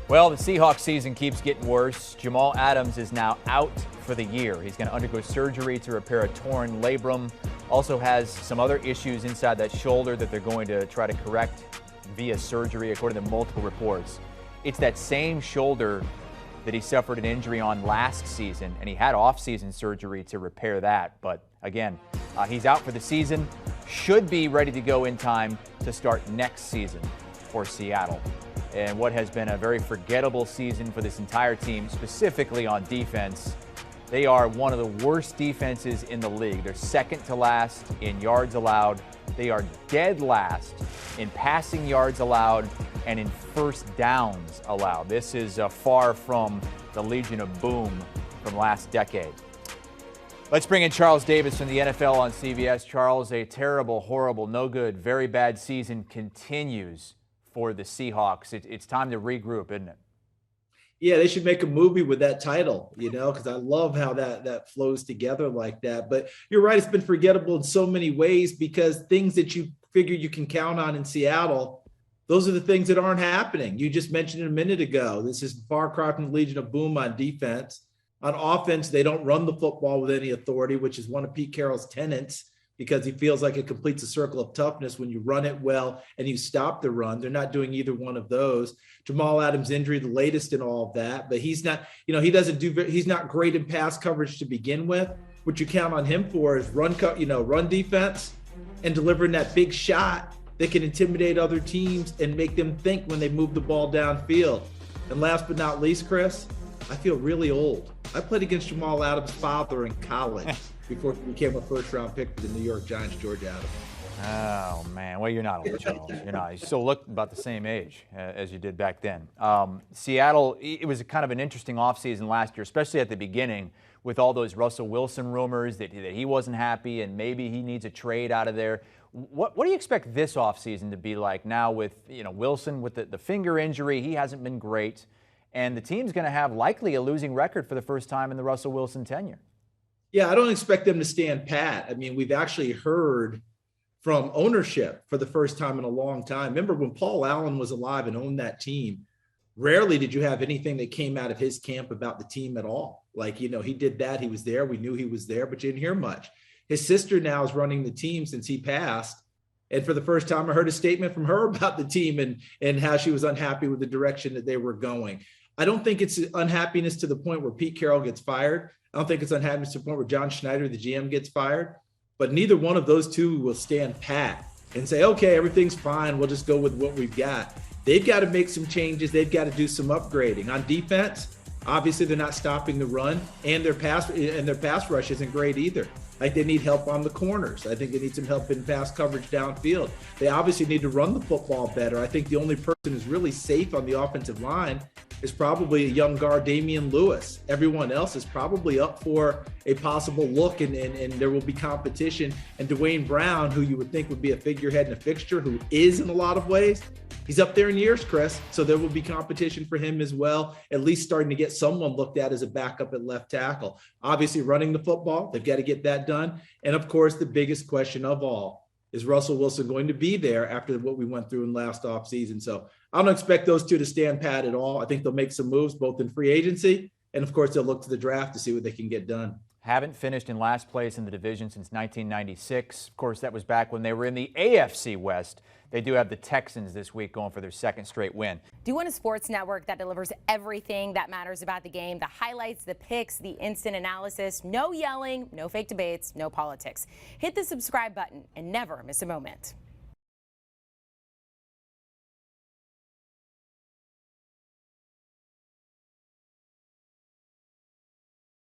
Well, the Seahawks season keeps getting worse. Jamal Adams is now out for the year. He's going to undergo surgery to repair a torn labrum. Also has some other issues inside that shoulder that they're going to try to correct via surgery, according to multiple reports. It's that same shoulder that he suffered an injury on last season, and he had off-season surgery to repair that. But again, he's out for the season. Should be ready to go in time to start next season for Seattle. And what has been a very forgettable season for this entire team, specifically on defense. They are one of the worst defenses in the league. They're second to last in yards allowed. They are dead last in passing yards allowed and in first downs allowed. This is far from the Legion of Boom from last decade. Let's bring in Charles Davis from the NFL on CBS. Charles, a terrible, horrible, no good, very bad season continues for the Seahawks. It's time to regroup, isn't it? Yeah, they should make a movie with that title, because I love how that flows together like that. But you're right, it's been forgettable in so many ways because things that you figure you can count on in Seattle, those are the things that aren't happening. You just mentioned it a minute ago. This is far cry from the Legion of Boom on defense. On offense, they don't run the football with any authority, which is one of Pete Carroll's tenets, because he feels like it completes a circle of toughness when you run it well and you stop the run. They're not doing either one of those. Jamal Adams' injury, the latest in all of that, but he's not, he's not great in pass coverage to begin with. What you count on him for is run defense and delivering that big shot that can intimidate other teams and make them think when they move the ball downfield. And last but not least, Chris, I feel really old. I played against Jamal Adams' father in college before he became a first-round pick for the New York Giants, George Adams. Oh, man. Well, you're not old, Charles. You're not. You still look about the same age as you did back then. Seattle, it was kind of an interesting offseason last year, especially at the beginning with all those Russell Wilson rumors that he wasn't happy and maybe he needs a trade out of there. What do you expect this offseason to be like now with Wilson with the finger injury? He hasn't been great. And the team's going to have likely a losing record for the first time in the Russell Wilson tenure. Yeah, I don't expect them to stand pat. I mean, we've actually heard from ownership for the first time in a long time. Remember when Paul Allen was alive and owned that team, rarely did you have anything that came out of his camp about the team at all. Like, he did that. He was there. We knew he was there, but you didn't hear much. His sister now is running the team since he passed. And for the first time, I heard a statement from her about the team and how she was unhappy with the direction that they were going. I don't think it's unhappiness to the point where Pete Carroll gets fired. I don't think it's unhappiness to the point where John Schneider, the GM, gets fired. But neither one of those two will stand pat and say, okay, everything's fine. We'll just go with what we've got. They've got to make some changes. They've got to do some upgrading. On defense, obviously they're not stopping the run, and their pass rush isn't great either. Like, they need help on the corners. I think they need some help in pass coverage downfield. They obviously need to run the football better. I think the only person who's really safe on the offensive line is probably a young guard, Damian Lewis. Everyone else is probably up for a possible look, and there will be competition. And Dwayne Brown, who you would think would be a figurehead and a fixture, who is in a lot of ways, he's up there in years, Chris. So there will be competition for him as well, at least starting to get someone looked at as a backup at left tackle. Obviously, running the football, they've got to get that done. And of course, the biggest question of all, is Russell Wilson going to be there after what we went through in last offseason? So I don't expect those two to stand pat at all. I think they'll make some moves both in free agency, and of course, they'll look to the draft to see what they can get done. Haven't finished in last place in the division since 1996. Of course, that was back when they were in the AFC West. They do have the Texans this week going for their second straight win. Do you want a sports network that delivers everything that matters about the game? The highlights, the picks, the instant analysis, no yelling, no fake debates, no politics. Hit the subscribe button and never miss a moment.